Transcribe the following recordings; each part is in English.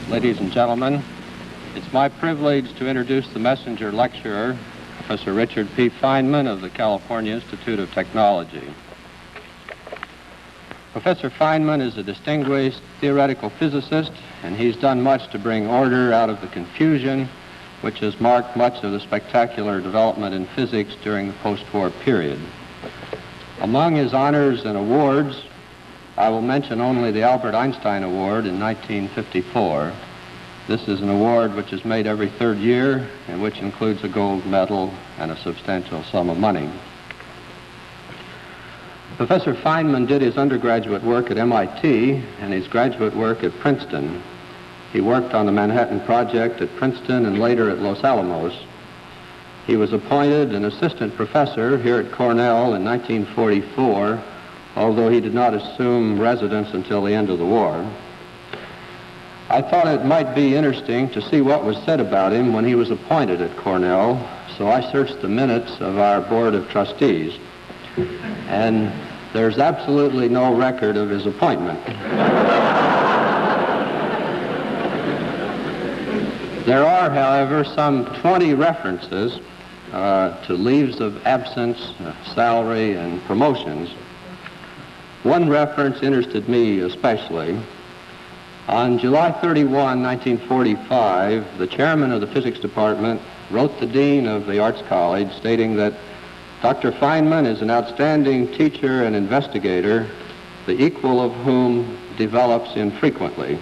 ladies and gentlemen. It's my privilege to introduce the messenger lecturer, Professor Richard P. Feynman of the California Institute of Technology. Professor Feynman is a distinguished theoretical physicist, and he's done much to bring order out of the confusion which has marked much of the spectacular development in physics during the post-war period. Among his honors and awards, I will mention only the Albert Einstein Award in 1954. This is an award which is made every third year and which includes a gold medal and a substantial sum of money. Professor Feynman did his undergraduate work at MIT and his graduate work at Princeton. He worked on the Manhattan Project at Princeton and later at Los Alamos. He was appointed an assistant professor here at Cornell in 1944, although he did not assume residence until the end of the war. I thought it might be interesting to see what was said about him when he was appointed at Cornell, so I searched the minutes of our Board of Trustees, and there's absolutely no record of his appointment. There are, however, some 20 references to leaves of absence, salary, and promotions. One reference interested me especially. On July 31, 1945, the chairman of the physics department wrote the dean of the Arts College stating that Dr. Feynman is an outstanding teacher and investigator, the equal of whom develops infrequently.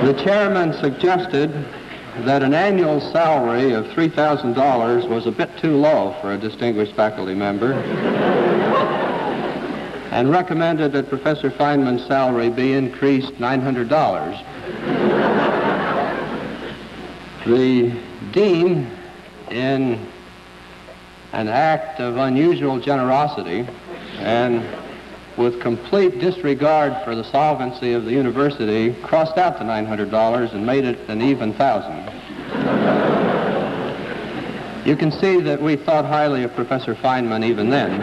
The chairman suggested that an annual salary of $3,000 was a bit too low for a distinguished faculty member and recommended that Professor Feynman's salary be increased $900. The dean, in an act of unusual generosity and with complete disregard for the solvency of the university, crossed out the $900 and made it an even $1,000. You can see that we thought highly of Professor Feynman even then.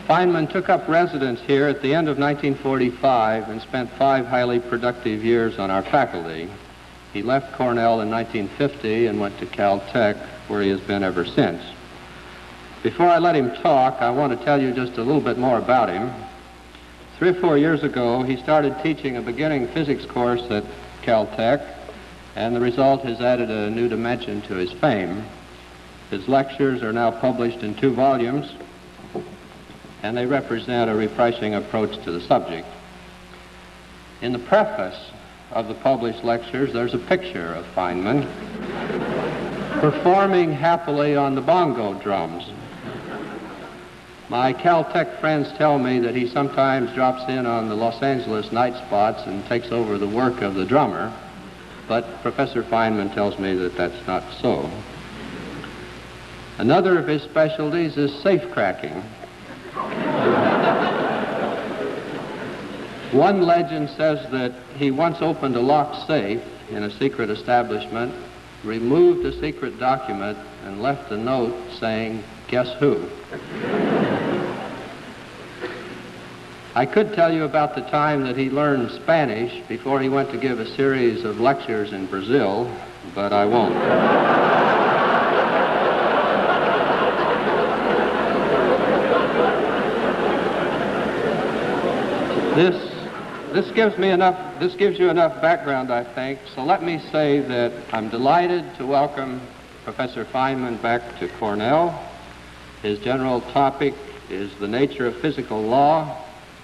Feynman took up residence here at the end of 1945 and spent 5 highly productive years on our faculty. He left Cornell in 1950 and went to Caltech, where he has been ever since. Before I let him talk, I want to tell you just a little bit more about him. 3 or 4 years ago, he started teaching a beginning physics course at Caltech, and the result has added a new dimension to his fame. His lectures are now published in 2 volumes, and they represent a refreshing approach to the subject. In the preface of the published lectures, there's a picture of Feynman performing happily on the bongo drums. My Caltech friends tell me that he sometimes drops in on the Los Angeles night spots and takes over the work of the drummer, but Professor Feynman tells me that that's not so. Another of his specialties is safe cracking. One legend says that he once opened a locked safe in a secret establishment, removed a secret document, and left a note saying, "Guess who?" I could tell you about the time that he learned Spanish before he went to give a series of lectures in Brazil, but I won't. This gives you enough background, I think, so let me say that I'm delighted to welcome Professor Feynman back to Cornell. His general topic is the nature of physical law,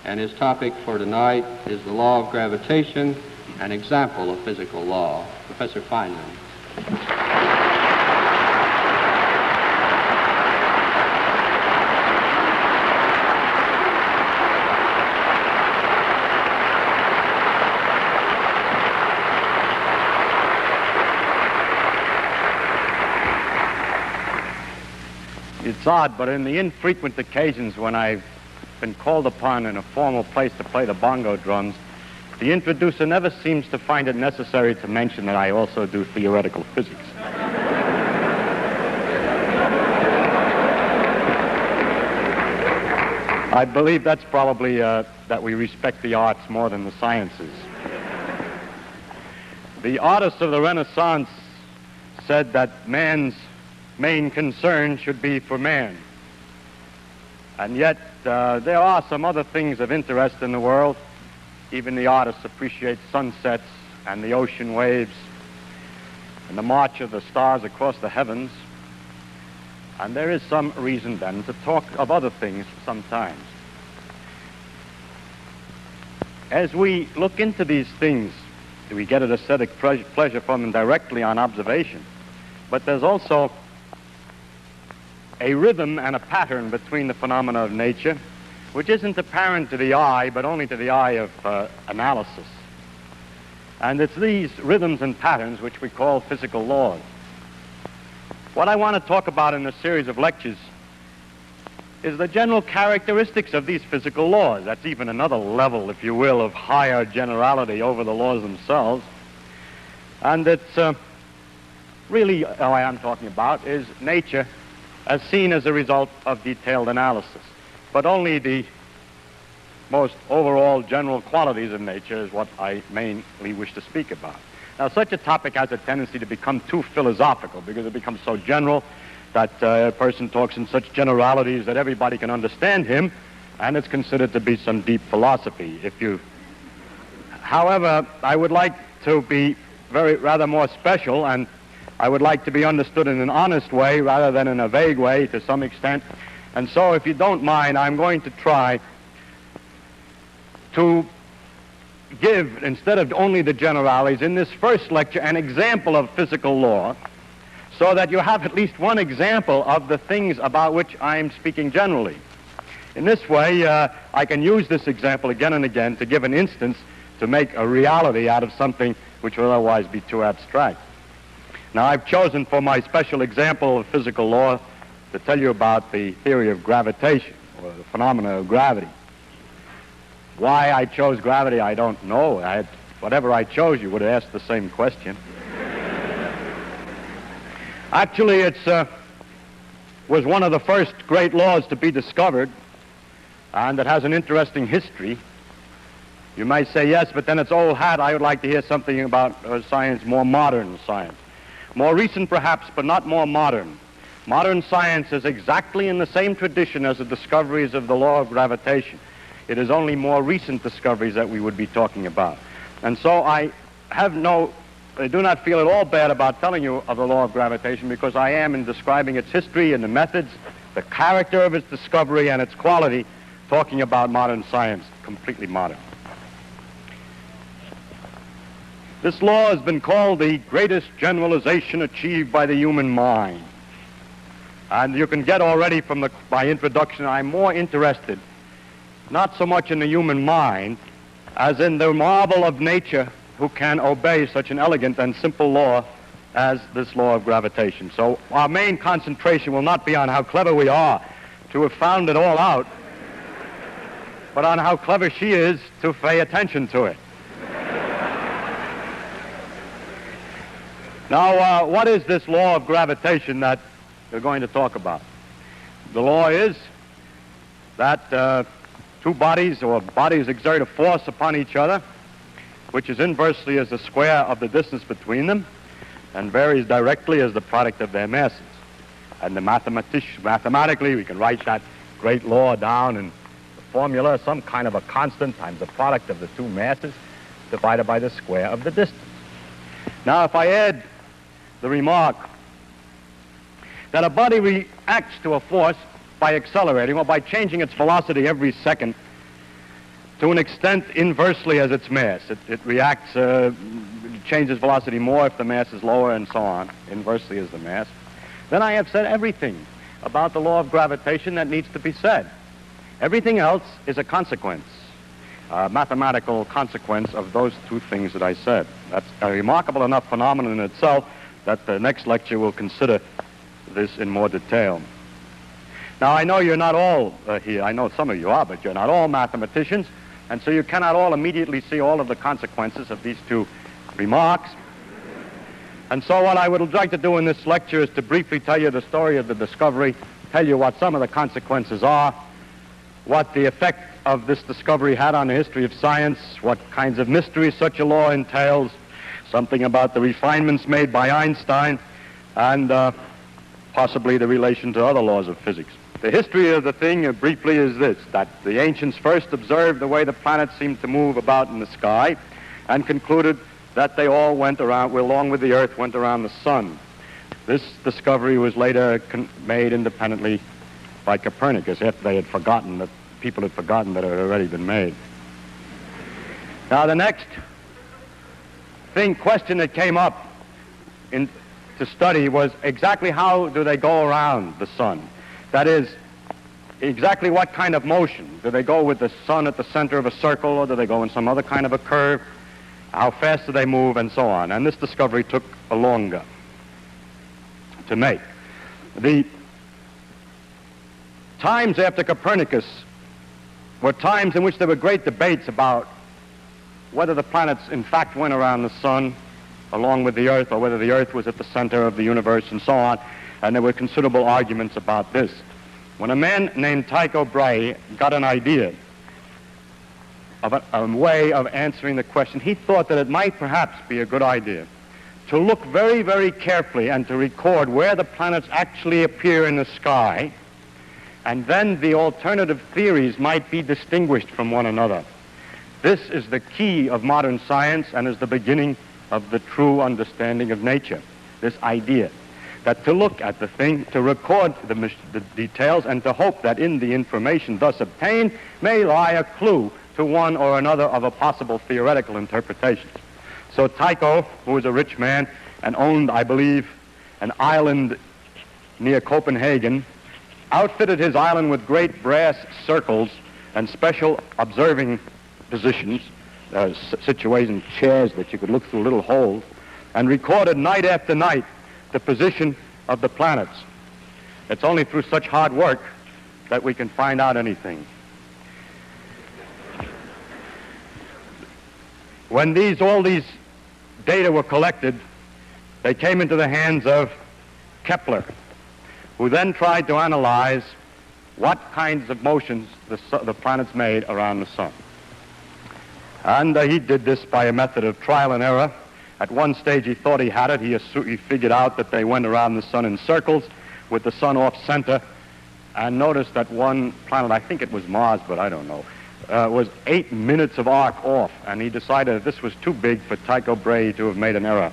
and his topic for tonight is the law of gravitation, an example of physical law. Professor Feynman. It's odd, but in the infrequent occasions when I've been called upon in a formal place to play the bongo drums, the introducer never seems to find it necessary to mention that I also do theoretical physics. I believe that's probably that we respect the arts more than the sciences. The artists of the Renaissance said that man's main concern should be for man. And yet, there are some other things of interest in the world. Even the artists appreciate sunsets and the ocean waves and the march of the stars across the heavens. And there is some reason then to talk of other things sometimes. As we look into these things, we get an aesthetic pleasure from them directly on observation. But there's also a rhythm and a pattern between the phenomena of nature, which isn't apparent to the eye, but only to the eye of analysis. And it's these rhythms and patterns which we call physical laws. What I want to talk about in this series of lectures is the general characteristics of these physical laws. That's even another level, if you will, of higher generality over the laws themselves. And it's really, all I am talking about is nature as seen as a result of detailed analysis. But only the most overall general qualities of nature is what I mainly wish to speak about. Now, such a topic has a tendency to become too philosophical because it becomes so general that a person talks in such generalities that everybody can understand him, and it's considered to be some deep philosophy. However, I would like to be rather more special, and I would like to be understood in an honest way rather than in a vague way to some extent. And so, if you don't mind, I'm going to try to give, instead of only the generalities, in this first lecture, an example of physical law, so that you have at least one example of the things about which I'm speaking generally. In this way, I can use this example again and again to give an instance to make a reality out of something which would otherwise be too abstract. Now, I've chosen for my special example of physical law to tell you about the theory of gravitation, or the phenomena of gravity. Why I chose gravity, I don't know. Whatever I chose, you would have asked the same question. Actually, it was one of the first great laws to be discovered, and it has an interesting history. You might say, yes, but then it's old hat. I would like to hear something about science, more modern science. More recent, perhaps, but not more modern. Modern science is exactly in the same tradition as the discoveries of the law of gravitation. It is only more recent discoveries that we would be talking about. And so I do not feel at all bad about telling you of the law of gravitation, because I am, in describing its history and the methods, the character of its discovery and its quality, talking about modern science, completely modern. This law has been called the greatest generalization achieved by the human mind. And you can get already from my introduction, I'm more interested not so much in the human mind as in the marvel of nature who can obey such an elegant and simple law as this law of gravitation. So our main concentration will not be on how clever we are to have found it all out, but on how clever she is to pay attention to it. Now, what is this law of gravitation that we're going to talk about? The law is that two bodies or bodies exert a force upon each other, which is inversely as the square of the distance between them and varies directly as the product of their masses. And mathematically, we can write that great law down in the formula, some kind of a constant times the product of the two masses divided by the square of the distance. Now, if I add the remark that a body reacts to a force by accelerating or by changing its velocity every second to an extent inversely as its mass. It reacts, it changes velocity more if the mass is lower and so on, inversely as the mass. Then I have said everything about the law of gravitation that needs to be said. Everything else is a consequence, a mathematical consequence of those two things that I said. That's a remarkable enough phenomenon in itself that the next lecture will consider this in more detail. Now, I know you're not all here. I know some of you are, but you're not all mathematicians, and so you cannot all immediately see all of the consequences of these two remarks. And so what I would like to do in this lecture is to briefly tell you the story of the discovery, tell you what some of the consequences are, what the effect of this discovery had on the history of science, what kinds of mysteries such a law entails, something about the refinements made by Einstein, and possibly the relation to other laws of physics. The history of the thing, briefly, is this, that the ancients first observed the way the planets seemed to move about in the sky and concluded that they all went around, along with the Earth, went around the sun. This discovery was later made independently by Copernicus after they had forgotten that people had forgotten that it had already been made. Now, the next question that came up to study was exactly how do they go around the sun? That is, exactly what kind of motion? Do they go with the sun at the center of a circle, or do they go in some other kind of a curve? How fast do they move, and so on? And this discovery took a longer to make. The times after Copernicus were times in which there were great debates about whether the planets in fact went around the sun along with the Earth, or whether the Earth was at the center of the universe, and so on, and there were considerable arguments about this. When a man named Tycho Brahe got an idea of a way of answering the question, he thought that it might perhaps be a good idea to look very, very carefully and to record where the planets actually appear in the sky, and then the alternative theories might be distinguished from one another. This is the key of modern science and is the beginning of the true understanding of nature, this idea that to look at the thing, to record the details, and to hope that in the information thus obtained may lie a clue to one or another of a possible theoretical interpretation. So Tycho, who was a rich man and owned, I believe, an island near Copenhagen, outfitted his island with great brass circles and special observing positions, situation chairs that you could look through little holes, and recorded night after night the position of the planets. It's only through such hard work that we can find out anything. When all these data were collected, they came into the hands of Kepler, who then tried to analyze what kinds of motions the planets made around the sun. And he did this by a method of trial and error. At one stage he thought he had it. He figured out that they went around the sun in circles with the sun off center, and noticed that one planet, I think it was Mars, but I don't know, was 8 minutes of arc off, and he decided that this was too big for Tycho Brahe to have made an error,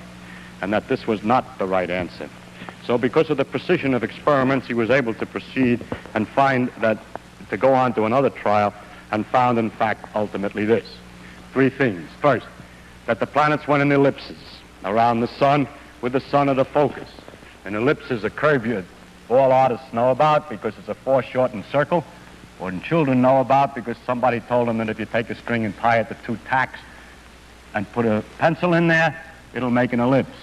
and that this was not the right answer. So because of the precision of experiments, he was able to proceed and to go on to another trial, and found, in fact, ultimately this. 3 things. First, that the planets went in ellipses around the sun with the sun at a focus. An ellipse is a curve all artists know about because it's a foreshortened circle, or children know about because somebody told them that if you take a string and tie it to 2 tacks and put a pencil in there, it'll make an ellipse.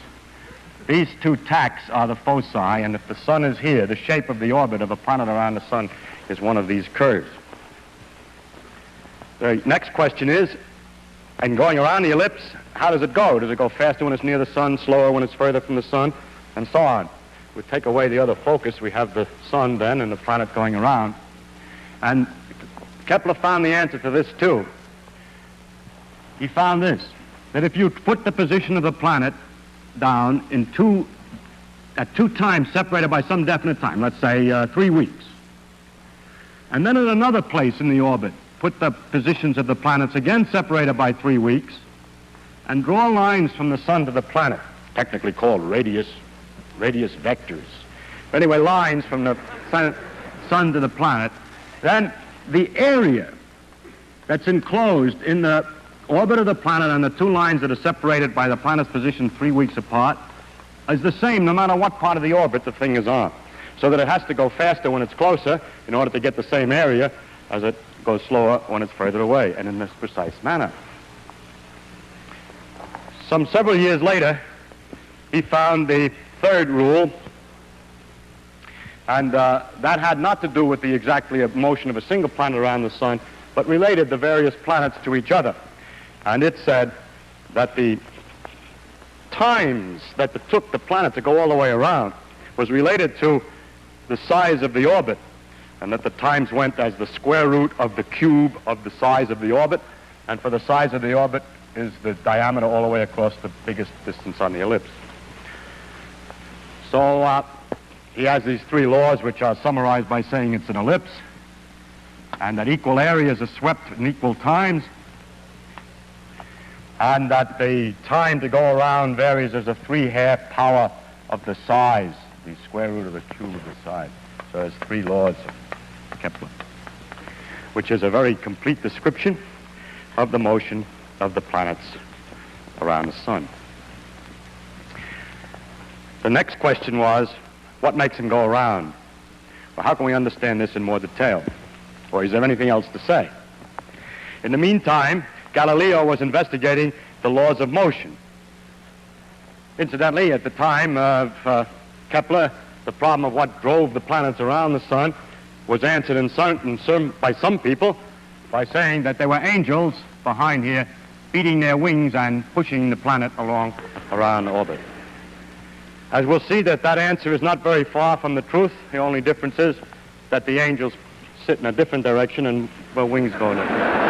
These 2 tacks are the foci, and if the sun is here, the shape of the orbit of a planet around the sun is one of these curves. The next question is, and going around the ellipse, how does it go? Does it go faster when it's near the sun, slower when it's further from the sun, and so on? We take away the other focus, we have the sun then and the planet going around. And Kepler found the answer to this too. He found this, that if you put the position of the planet down at 2 times separated by some definite time, let's say 3 weeks, and then at another place in the orbit, put the positions of the planets again separated by 3 weeks, and draw lines from the sun to the planet, technically called radius vectors. Anyway, lines from the sun to the planet, then the area that's enclosed in the orbit of the planet and the 2 lines that are separated by the planet's position 3 weeks apart is the same no matter what part of the orbit the thing is on. So that it has to go faster when it's closer in order to get the same area as it goes slower when it's further away, and in this precise manner. Some several years later, he found the 3rd rule, and that had not to do with the exactly motion of a single planet around the sun, but related the various planets to each other. And it said that the times that it took the planet to go all the way around was related to the size of the orbit. and that the times went as the square root of the cube of the size of the orbit, and for the size of the orbit is the diameter all the way across the biggest distance on the ellipse. So he has these three laws, which are summarized by saying it's an ellipse, and that equal areas are swept in equal times, and that the time to go around varies as a 3/2 power of the size, the square root of the cube of the size. So there's three laws of Kepler, which is a very complete description of the motion of the planets around the sun. The next question was, what makes them go around? Well, how can we understand this in more detail? Or is there anything else to say? In the meantime, Galileo was investigating the laws of motion. Incidentally, at the time of Kepler, the problem of what drove the planets around the sun was answered by some people by saying that there were angels behind here beating their wings and pushing the planet along around orbit. As we'll see, that answer is not very far from the truth. The only difference is that the angels sit in a different direction and the wings go in a different direction.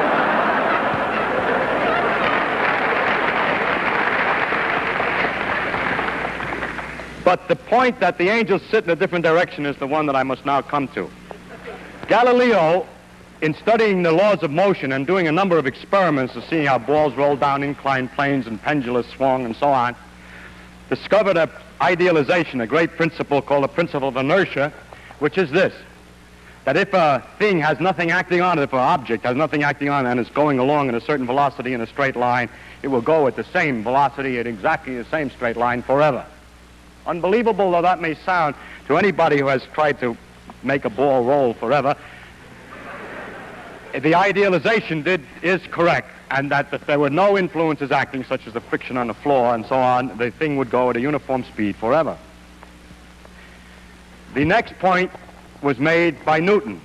But the point that the angels sit in a different direction is the one that I must now come to. Galileo, in studying the laws of motion and doing a number of experiments to see how balls roll down inclined planes and pendulums swung and so on, discovered an idealization, a great principle called the principle of inertia, which is this: that if a thing has nothing acting on it, if an object has nothing acting on it and is going along at a certain velocity in a straight line, it will go at the same velocity at exactly the same straight line forever. Unbelievable though that may sound to anybody who has tried to make a ball roll forever, the idealization is correct, and that if there were no influences acting, such as the friction on the floor and so on, the thing would go at a uniform speed forever. The next point was made by Newton,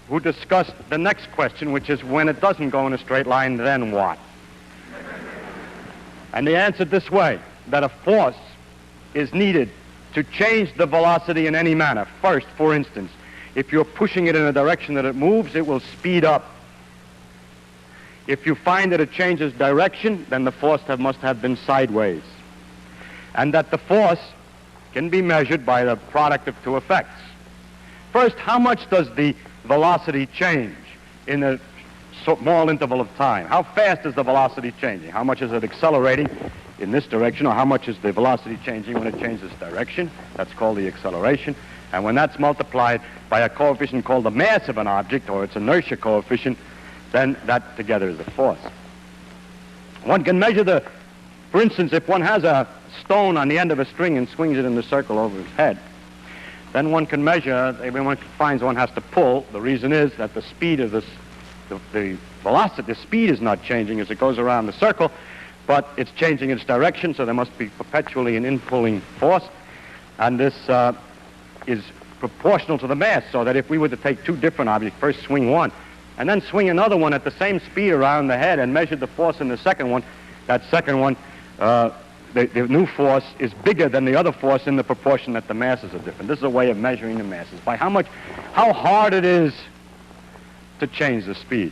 who discussed the next question, which is, when it doesn't go in a straight line, then what? And he answered this way, that a force is needed to change the velocity in any manner. First, for instance, if you're pushing it in a direction that it moves, it will speed up. If you find that it changes direction, then the force must have been sideways. And that the force can be measured by the product of two effects. First, how much does the velocity change in a small interval of time? How fast is the velocity changing? How much is it accelerating in this direction, or how much is the velocity changing when it changes direction? That's called the acceleration. And when that's multiplied by a coefficient called the mass of an object, or its inertia coefficient, then that together is the force. One can measure for instance, if one has a stone on the end of a string and swings it in a circle over his head, then one can measure, when one finds one has to pull, the reason is that the speed of the velocity, the speed is not changing as it goes around the circle, but it's changing its direction, so there must be perpetually an in-pulling force, and this is proportional to the mass, so that if we were to take two different objects, first swing one, and then swing another one at the same speed around the head and measure the force in the second one, that second one, the new force is bigger than the other force in the proportion that the masses are different. This is a way of measuring the masses, by how hard it is to change the speed.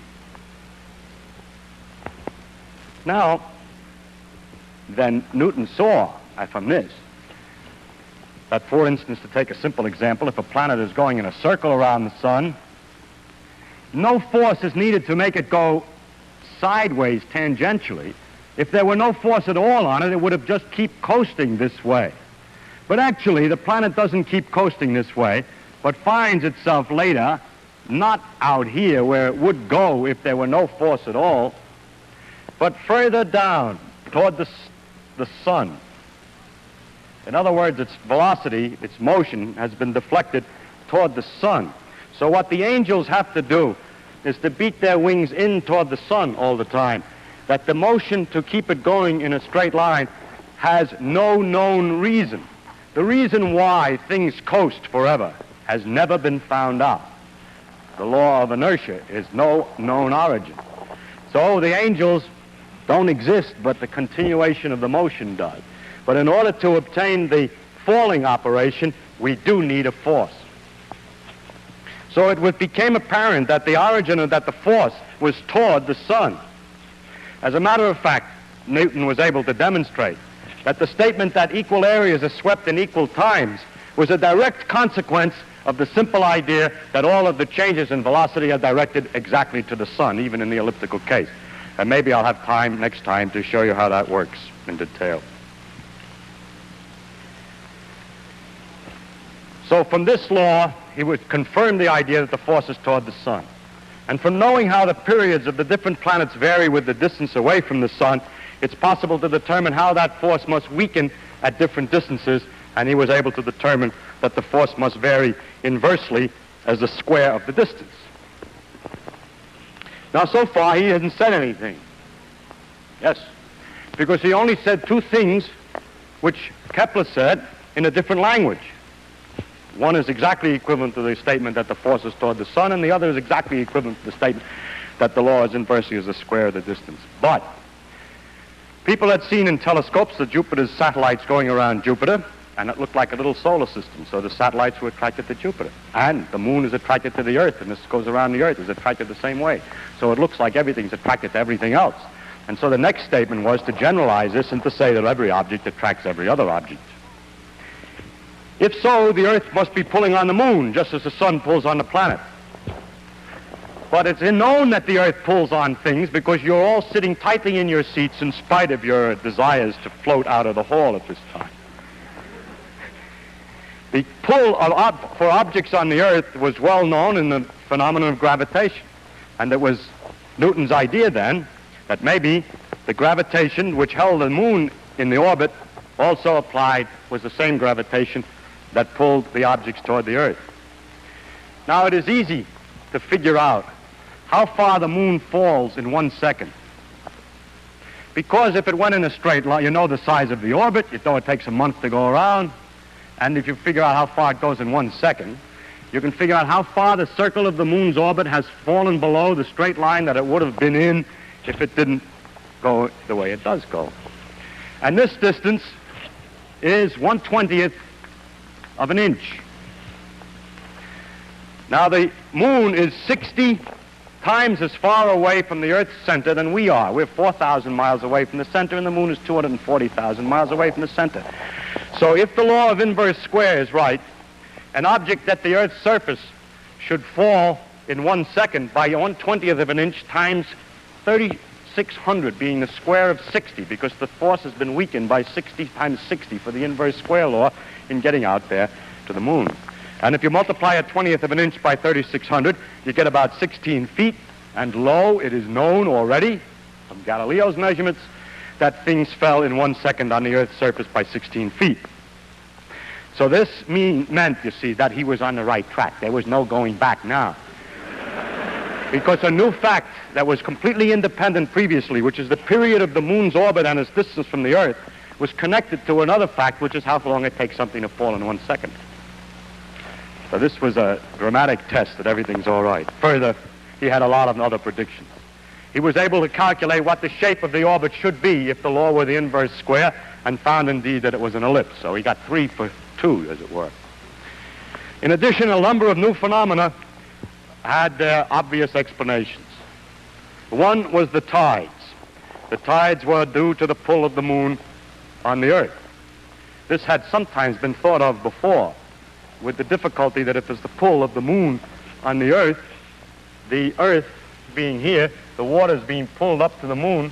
Now, then Newton saw from this that, for instance, to take a simple example, if a planet is going in a circle around the sun, no force is needed to make it go sideways tangentially. If there were no force at all on it, it would have just keep coasting this way. But actually, the planet doesn't keep coasting this way, but finds itself later not out here where it would go if there were no force at all, but further down toward the sun. In other words, its velocity, its motion, has been deflected toward the sun. So what the angels have to do is to beat their wings in toward the sun all the time, that the motion to keep it going in a straight line has no known reason. The reason why things coast forever has never been found out. The law of inertia is no known origin. So the angels don't exist, but the continuation of the motion does. But in order to obtain the falling operation, we do need a force. So it became apparent that the origin of that the force was toward the sun. As a matter of fact, Newton was able to demonstrate that the statement that equal areas are swept in equal times was a direct consequence of the simple idea that all of the changes in velocity are directed exactly to the sun, even in the elliptical case. And maybe I'll have time next time to show you how that works in detail. So from this law, he would confirm the idea that the force is toward the sun. And from knowing how the periods of the different planets vary with the distance away from the sun, it's possible to determine how that force must weaken at different distances, and he was able to determine that the force must vary inversely as the square of the distance. Now, so far, he hasn't said anything. Yes, because he only said two things which Kepler said in a different language. One is exactly equivalent to the statement that the force is toward the sun, and the other is exactly equivalent to the statement that the law is inversely as the square of the distance. But people had seen in telescopes the Jupiter's satellites going around Jupiter, and it looked like a little solar system, so the satellites were attracted to Jupiter. And the moon is attracted to the Earth, and this goes around the Earth, is attracted the same way. So it looks like everything's attracted to everything else. And so the next statement was to generalize this and to say that every object attracts every other object. If so, the Earth must be pulling on the moon, just as the sun pulls on the planet. But it's known that the Earth pulls on things because you're all sitting tightly in your seats in spite of your desires to float out of the hall at this time. The pull for objects on the Earth was well known in the phenomenon of gravitation. And it was Newton's idea then that maybe the gravitation which held the moon in the orbit also applied was the same gravitation that pulled the objects toward the Earth. Now, it is easy to figure out how far the moon falls in 1 second. Because if it went in a straight line, you know the size of the orbit, you know it takes a month to go around, and if you figure out how far it goes in 1 second, you can figure out how far the circle of the moon's orbit has fallen below the straight line that it would have been in if it didn't go the way it does go. And this distance is 1/20th of an inch. Now, the moon is 60 times as far away from the Earth's center than we are. We're 4,000 miles away from the center, and the moon is 240,000 miles away from the center. So if the law of inverse square is right, an object at the Earth's surface should fall in 1 second by 1/20th of an inch times 3,600, being the square of 60, because the force has been weakened by 60 times 60 for the inverse square law in getting out there to the moon. And if you multiply a 20th of an inch by 3,600, you get about 16 feet. And lo, it is known already from Galileo's measurements that things fell in 1 second on the Earth's surface by 16 feet. So this meant, you see, that he was on the right track. There was no going back now. Because a new fact that was completely independent previously, which is the period of the moon's orbit and its distance from the Earth, was connected to another fact, which is how long it takes something to fall in 1 second. So this was a dramatic test that everything's all right. Further, he had a lot of other predictions. He was able to calculate what the shape of the orbit should be if the law were the inverse square, and found indeed that it was an ellipse. So he got 3 for 2, as it were. In addition, a number of new phenomena had their obvious explanations. One was the tides. The tides were due to the pull of the moon on the Earth. This had sometimes been thought of before, with the difficulty that if there's the pull of the moon on the Earth being here, the water's being pulled up to the moon,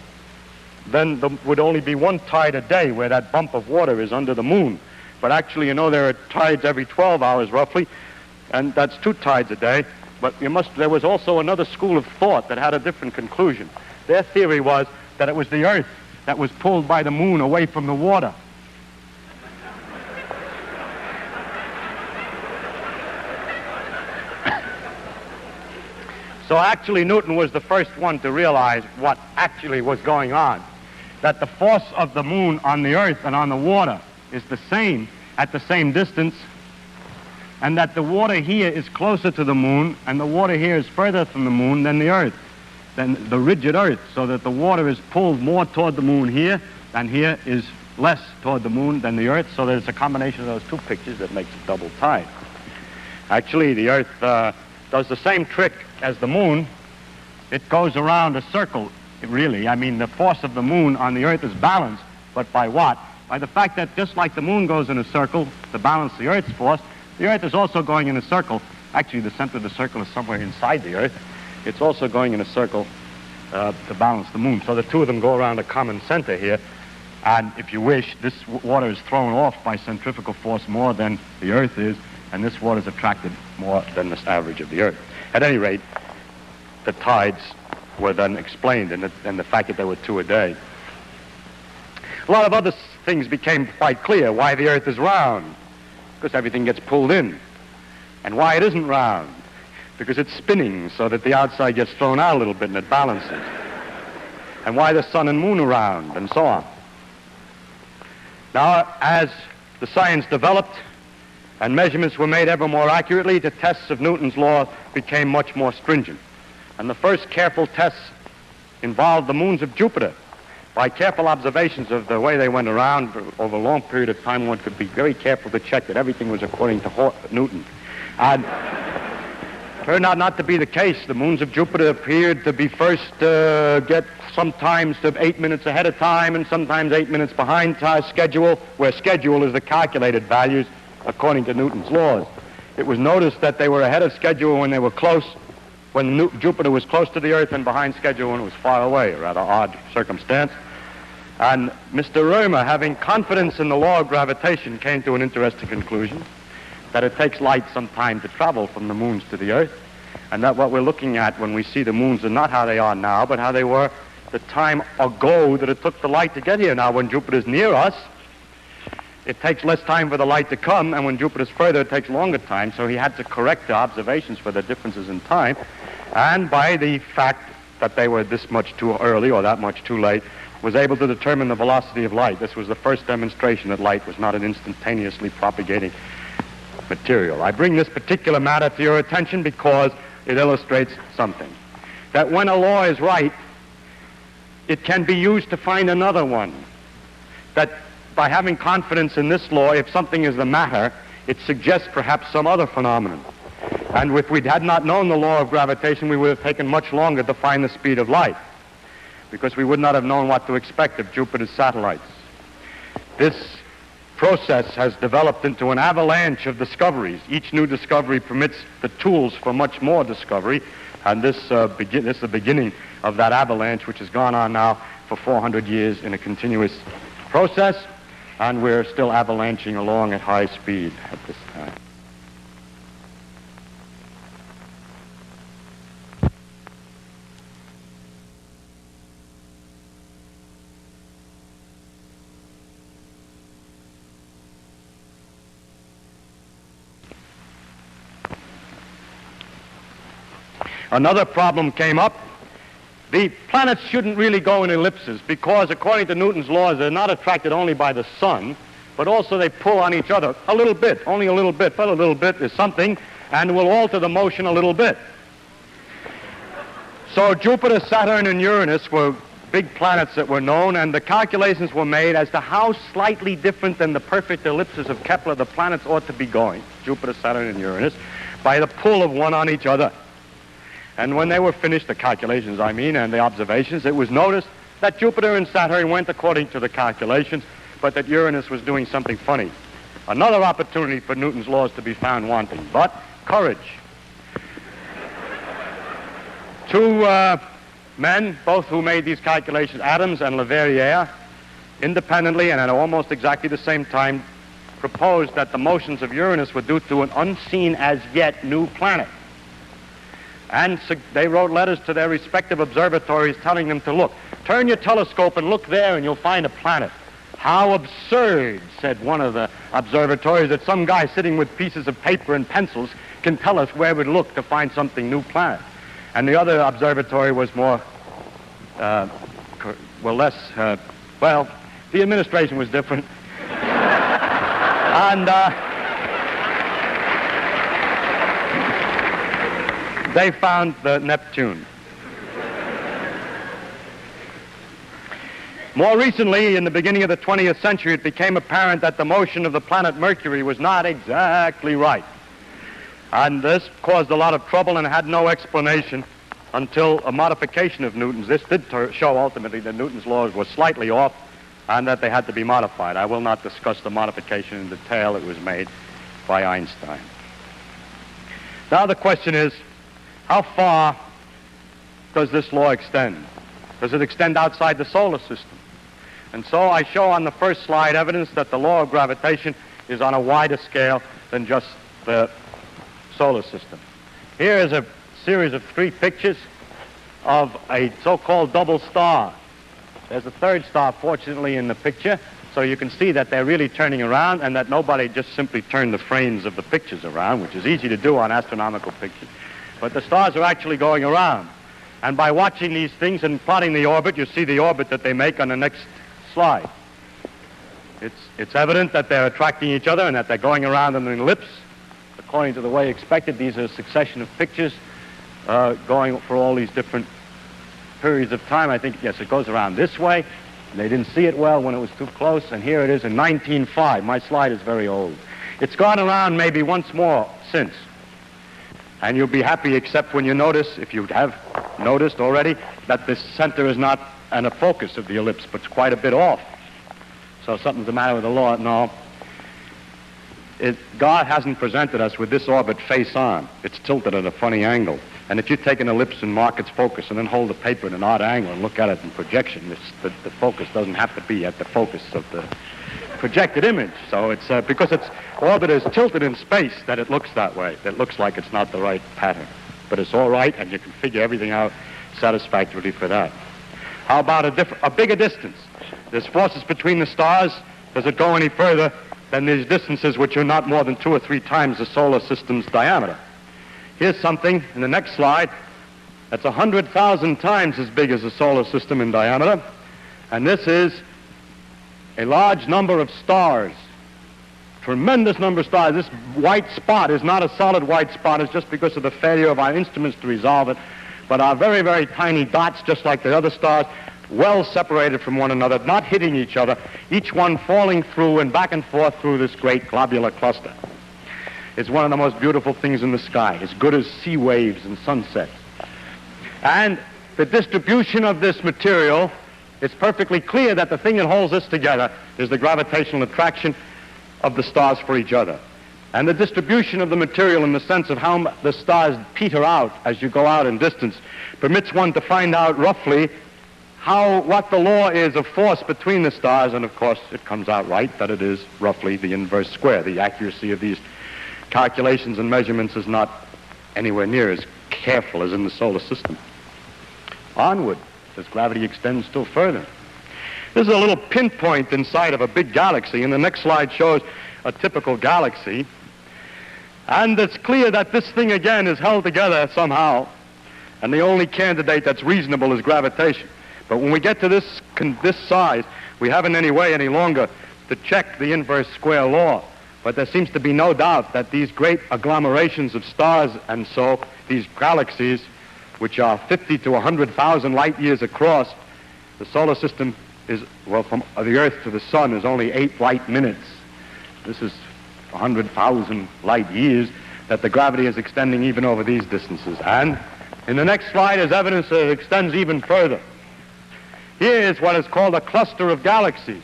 then there would only be one tide a day where that bump of water is under the moon. But actually, you know, there are tides every 12 hours roughly, and that's 2 tides a day. But there was also another school of thought that had a different conclusion. Their theory was that it was the Earth that was pulled by the moon away from the water. So actually, Newton was the first one to realize what actually was going on, that the force of the moon on the Earth and on the water is the same at the same distance, and that the water here is closer to the moon and the water here is further from the moon than the Earth, than the rigid Earth, so that the water is pulled more toward the moon here, and here is less toward the moon than the Earth, so that it's a combination of those 2 pictures that makes a double tide. Actually, the Earth does the same trick as the moon. It goes around a circle, really. I mean, the force of the moon on the Earth is balanced, but by what? By the fact that just like the moon goes in a circle to balance the Earth's force, the Earth is also going in a circle. Actually, the center of the circle is somewhere inside the Earth. It's also going in a circle to balance the moon. So the two of them go around a common center here. And if you wish, this water is thrown off by centrifugal force more than the Earth is, and this water is attracted more than the average of the Earth. At any rate, the tides were then explained, and the fact that there were 2 a day. A lot of other things became quite clear. Why the Earth is round, because everything gets pulled in. And why it isn't round, because it's spinning so that the outside gets thrown out a little bit and it balances. And why the sun and moon are round, and so on. Now, as the science developed and measurements were made ever more accurately, the tests of Newton's law became much more stringent. And the first careful tests involved the moons of Jupiter. By careful observations of the way they went around over a long period of time, one could be very careful to check that everything was according to Newton. And turned out not to be the case. The moons of Jupiter appeared to be first get sometimes to 8 minutes ahead of time and sometimes 8 minutes behind schedule, where schedule is the calculated values according to Newton's laws. It was noticed that they were ahead of schedule when they were close, when Jupiter was close to the Earth, and behind schedule when it was far away, a rather odd circumstance. And Mr. Römer, having confidence in the law of gravitation, came to an interesting conclusion, that it takes light some time to travel from the moons to the Earth, and that what we're looking at when we see the moons are not how they are now, but how they were the time ago that it took the light to get here. Now, when Jupiter's near us, it takes less time for the light to come, and when Jupiter's further, it takes longer time, so he had to correct the observations for the differences in time, and by the fact that they were this much too early or that much too late, was able to determine the velocity of light. This was the first demonstration that light was not an instantaneously propagating material. I bring this particular matter to your attention because it illustrates something. That when a law is right, it can be used to find another one. That by having confidence in this law, if something is the matter, it suggests perhaps some other phenomenon. And if we had not known the law of gravitation, we would have taken much longer to find the speed of light, because we would not have known what to expect of Jupiter's satellites. This process has developed into an avalanche of discoveries. Each new discovery permits the tools for much more discovery, and this is the beginning of that avalanche, which has gone on now for 400 years in a continuous process, and we're still avalanching along at high speed at this time. Another problem came up. The planets shouldn't really go in ellipses because, according to Newton's laws, they're not attracted only by the sun, but also they pull on each other a little bit, only a little bit, but a little bit is something, and will alter the motion a little bit. So Jupiter, Saturn, and Uranus were big planets that were known, and the calculations were made as to how slightly different than the perfect ellipses of Kepler the planets ought to be going, Jupiter, Saturn, and Uranus, by the pull of one on each other. And when they were finished, the calculations, and the observations, it was noticed that Jupiter and Saturn went according to the calculations, but that Uranus was doing something funny. Another opportunity for Newton's laws to be found wanting, but courage. Two men, both who made these calculations, Adams and Leverrier, independently and at almost exactly the same time, proposed that the motions of Uranus were due to an unseen as yet new planet. And they wrote letters to their respective observatories telling them to look. Turn your telescope and look there and you'll find a planet. How absurd, said one of the observatories, that some guy sitting with pieces of paper and pencils can tell us where we'd look to find something new planet. And the other observatory was the administration was different. And they found the Neptune. More recently, in the beginning of the 20th century, it became apparent that the motion of the planet Mercury was not exactly right. And this caused a lot of trouble and had no explanation until a modification of Newton's. This did show ultimately that Newton's laws were slightly off and that they had to be modified. I will not discuss the modification in detail. It was made by Einstein. Now the question is, how far does this law extend? Does it extend outside the solar system? And so I show on the first slide evidence that the law of gravitation is on a wider scale than just the solar system. Here is a series of 3 pictures of a so-called double star. There's a third star, fortunately, in the picture, so you can see that they're really turning around and that nobody just simply turned the frames of the pictures around, which is easy to do on astronomical pictures. But the stars are actually going around. And by watching these things and plotting the orbit, you see the orbit that they make on the next slide. It's evident that they're attracting each other and that they're going around in an ellipse. According to the way expected, these are a succession of pictures going for all these different periods of time. I think, yes, it goes around this way. They didn't see it well when it was too close, and here it is in 1905. My slide is very old. It's gone around maybe once more since. And you'll be happy except when you notice, if you have noticed already, that the center is not and a focus of the ellipse, but it's quite a bit off. So something's the matter with the law. No. God hasn't presented us with this orbit face on. It's tilted at a funny angle. And if you take an ellipse and mark its focus and then hold the paper at an odd angle and look at it in projection, the focus doesn't have to be at the focus of the projected image. So it's because its orbit is tilted in space that it looks that way. It looks like it's not the right pattern. But it's all right, and you can figure everything out satisfactorily for that. How about a bigger distance? There's forces between the stars. Does it go any further than these distances, which are not more than 2 or 3 times the solar system's diameter? Here's something in the next slide that's 100,000 times as big as the solar system in diameter. And this is a large number of stars, tremendous number of stars. This white spot is not a solid white spot. It's just because of the failure of our instruments to resolve it, but are very, very tiny dots, just like the other stars, well separated from one another, not hitting each other, each one falling through and back and forth through this great globular cluster. It's one of the most beautiful things in the sky, as good as sea waves and sunsets. And the distribution of this material, it's perfectly clear that the thing that holds this together is the gravitational attraction of the stars for each other. And the distribution of the material in the sense of how the stars peter out as you go out in distance permits one to find out roughly what the law is of force between the stars, and of course it comes out right that it is roughly the inverse square. The accuracy of these calculations and measurements is not anywhere near as careful as in the solar system. Onward, as gravity extends still further. This is a little pinpoint inside of a big galaxy, and the next slide shows a typical galaxy. And it's clear that this thing again is held together somehow, and the only candidate that's reasonable is gravitation. But when we get to this size, we haven't any way any longer to check the inverse square law. But there seems to be no doubt that these great agglomerations of stars and so, these galaxies, which are 50 to 100,000 light years across, the solar system is, well, from the Earth to the Sun is only 8 light minutes. This is 100,000 light years that the gravity is extending even over these distances. And in the next slide is evidence that it extends even further. Here is what is called a cluster of galaxies.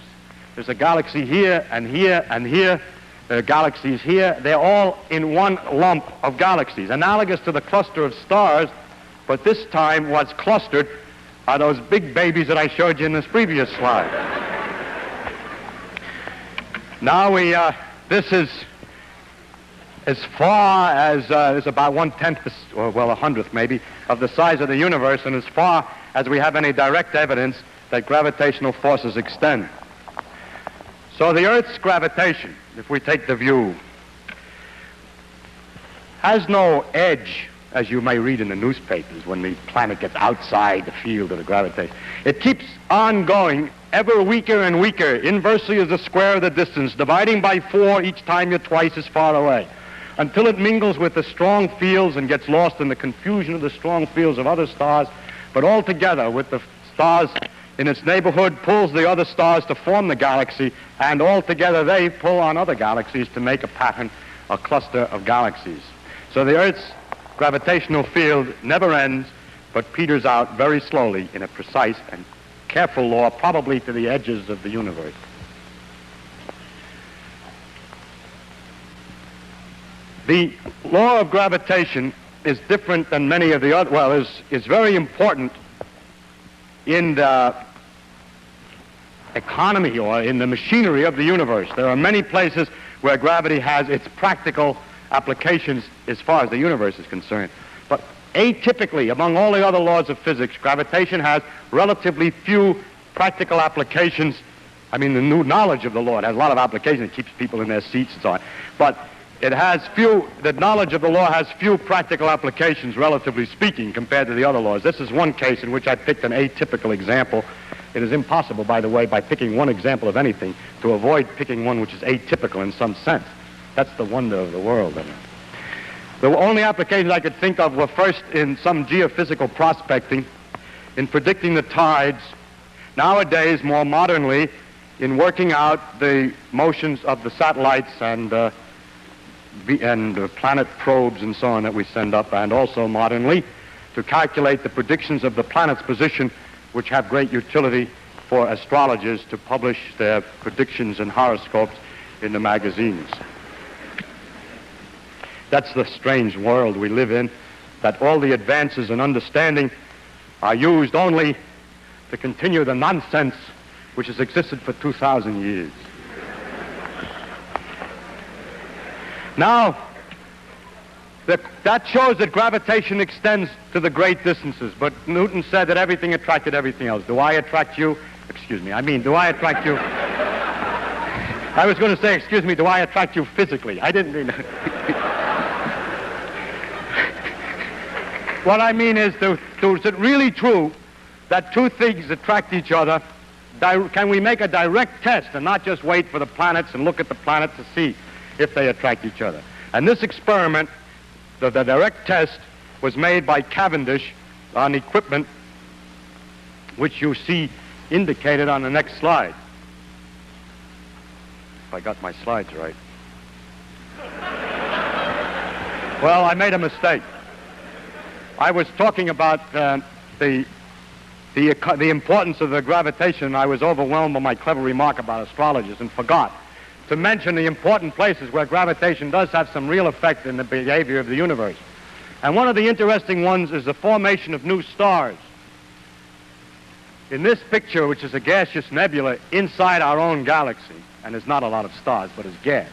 There's a galaxy here and here and here. There are galaxies here. They're all in one lump of galaxies, analogous to the cluster of stars, but this time what's clustered are those big babies that I showed you in this previous slide. Now this is as far as, it's about 1/10, or well, 100th maybe, of the size of the universe, and as far as we have any direct evidence that gravitational forces extend. So the Earth's gravitation, if we take the view, has no edge, as you may read in the newspapers, when the planet gets outside the field of the gravitation. It keeps on going ever weaker and weaker, inversely as the square of the distance, dividing by 4 each time you're twice as far away, until it mingles with the strong fields and gets lost in the confusion of the strong fields of other stars, but altogether with the stars in its neighborhood pulls the other stars to form the galaxy, and altogether they pull on other galaxies to make a pattern, a cluster of galaxies. So the Earth's gravitational field never ends, but peters out very slowly in a precise and careful law, probably to the edges of the universe. The law of gravitation is different than many of the other, well, is very important in the economy or in the machinery of the universe. There are many places where gravity has its practical applications as far as the universe is concerned. But atypically, among all the other laws of physics, gravitation has relatively few practical applications. I mean, the new knowledge of the law, it has a lot of applications. It keeps people in their seats and so on. But it has few, the knowledge of the law has few practical applications, relatively speaking, compared to the other laws. This is one case in which I picked an atypical example. It is impossible, by the way, by picking one example of anything, to avoid picking one which is atypical in some sense. That's the wonder of the world. The only applications I could think of were first in some geophysical prospecting, in predicting the tides, nowadays, more modernly, in working out the motions of the satellites and planet probes and so on that we send up, and also modernly to calculate the predictions of the planet's position, which have great utility for astrologers to publish their predictions and horoscopes in the magazines. That's the strange world we live in, that all the advances in understanding are used only to continue the nonsense which has existed for 2,000 years. Now, that shows that gravitation extends to the great distances, but Newton said that everything attracted everything else. Do I attract you? Excuse me, do I attract you? I was going to say, excuse me, do I attract you physically? I didn't mean What I mean is, is it really true that two things attract each other? Can we make a direct test and not just wait for the planets and look at the planets to see if they attract each other? And this experiment, the direct test, was made by Cavendish on equipment which you see indicated on the next slide. If I got my slides right. Well, I made a mistake. I was talking about the importance of the gravitation. I was overwhelmed by my clever remark about astrologers and forgot to mention the important places where gravitation does have some real effect in the behavior of the universe. And one of the interesting ones is the formation of new stars. In this picture, which is a gaseous nebula inside our own galaxy, and there's not a lot of stars, but it's gas,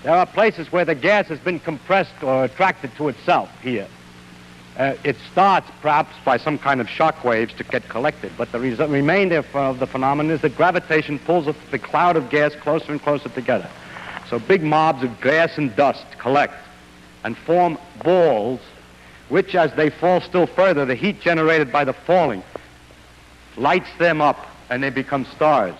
there are places where the gas has been compressed or attracted to itself here. It starts perhaps by some kind of shock waves to get collected, but the remainder of the phenomenon is that gravitation pulls the cloud of gas closer and closer together. So big mobs of gas and dust collect and form balls, which as they fall still further, the heat generated by the falling lights them up and they become stars.